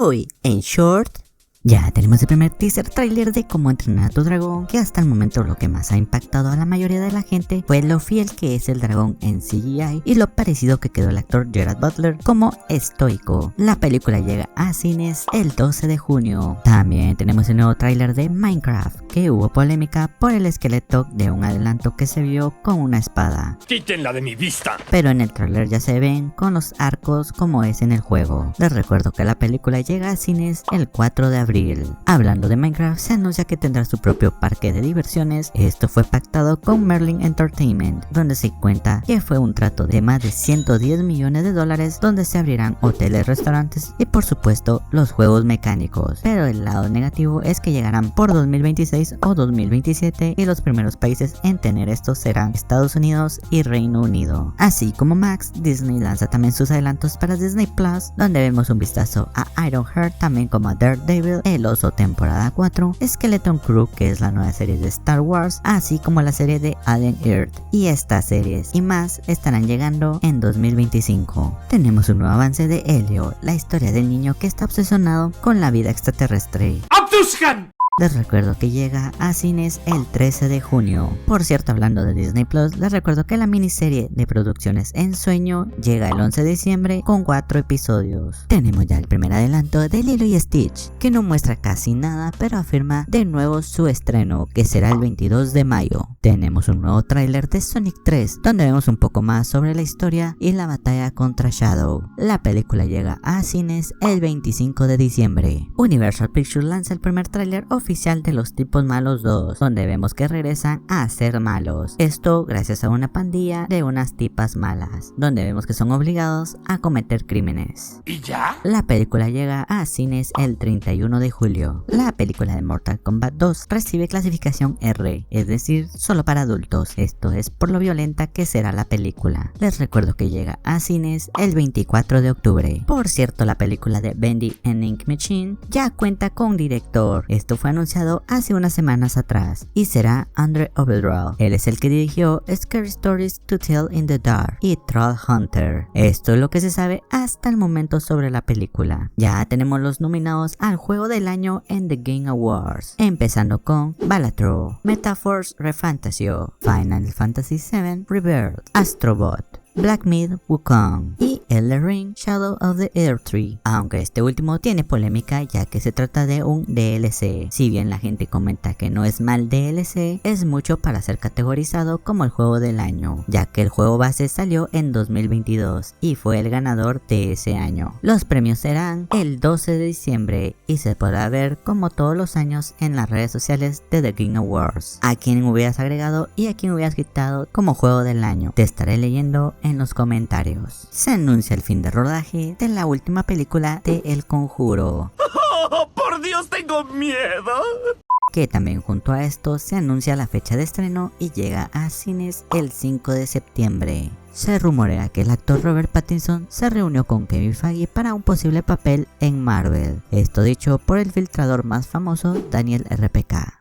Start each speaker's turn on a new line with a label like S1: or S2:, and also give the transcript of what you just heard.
S1: Hoy en Short ya tenemos el primer teaser trailer de Cómo entrenar a tu dragón, que hasta el momento lo que más ha impactado a la mayoría de la gente fue lo fiel que es el dragón en CGI y lo parecido que quedó el actor Gerard Butler como estoico. La película llega a cines el 12 de junio. También tenemos el nuevo trailer de Minecraft, que hubo polémica por el esqueleto de un adelanto que se vio con una espada.
S2: ¡Quítenla de mi vista!
S1: Pero en el trailer ya se ven con los arcos como es en el juego. Les recuerdo que la película llega a cines el 4 de abril. Hablando de Minecraft, se anuncia que tendrá su propio parque de diversiones. Esto fue pactado con Merlin Entertainment, donde se cuenta que fue un trato de más de 110 millones de dólares, donde se abrirán hoteles, restaurantes y por supuesto los juegos mecánicos. Pero el lado negativo es que llegarán por 2026 o 2027 y los primeros países en tener esto serán Estados Unidos y Reino Unido. Así como Max, Disney lanza también sus adelantos para Disney Plus, donde vemos un vistazo a Ironheart, también como a Daredevil, El Oso temporada 4, Skeleton Crew, que es la nueva serie de Star Wars, así como la serie de Alien Earth. Y estas series y más estarán llegando en 2025. Tenemos un nuevo avance de Helio, la historia del niño que está obsesionado con la vida extraterrestre.
S2: ¡Abduzcan!
S1: Les recuerdo que llega a cines el 13 de junio. Por cierto, hablando de Disney Plus, les recuerdo que la miniserie de producciones En Sueño llega el 11 de diciembre con 4 episodios. Tenemos ya el primer adelanto de Lilo y Stitch, que no muestra casi nada, pero afirma de nuevo su estreno, que será el 22 de mayo. Tenemos un nuevo tráiler de Sonic 3, donde vemos un poco más sobre la historia y la batalla contra Shadow. La película llega a cines el 25 de diciembre. Universal Pictures lanza el primer tráiler oficial de Los Tipos Malos 2, donde vemos que regresan a ser malos. Esto gracias a una pandilla de unas tipas malas, donde vemos que son obligados a cometer crímenes.
S2: ¿Y ya?
S1: La película llega a cines el 31 de julio. La película de Mortal Kombat 2 recibe clasificación R, es decir, solo para adultos. Esto es por lo violenta que será la película. Les recuerdo que llega a cines el 24 de octubre. Por cierto, la película de Bendy and Ink Machine ya cuenta con director. Esto fue anunciado hace unas semanas atrás y será Andre Overdraw. Él es el que dirigió Scary Stories to Tell in the Dark y Troll Hunter. Esto es lo que se sabe hasta el momento sobre la película. Ya tenemos los nominados al juego del año en The Game Awards, empezando con Balatro, Metaphors Refantasio, Final Fantasy VII Rebirth, Astrobot, Black Myth Wukong y Elden Ring Shadow of the Erdtree, aunque este último tiene polémica ya que se trata de un DLC. Si bien la gente comenta que no es mal DLC, es mucho para ser categorizado como el juego del año, ya que el juego base salió en 2022 y fue el ganador de ese año. Los premios serán el 12 de diciembre y se podrá ver como todos los años en las redes sociales de The Game Awards. A quien hubieras agregado y a quien hubieras quitado como juego del año, te estaré leyendo en los comentarios. Se anuncia el fin de rodaje de la última película de El Conjuro.
S2: ¡Oh, por Dios, tengo miedo!
S1: Que también junto a esto se anuncia la fecha de estreno y llega a cines el 5 de septiembre. Se rumorea que el actor Robert Pattinson se reunió con Kevin Feige para un posible papel en Marvel. Esto dicho por el filtrador más famoso Daniel RPK.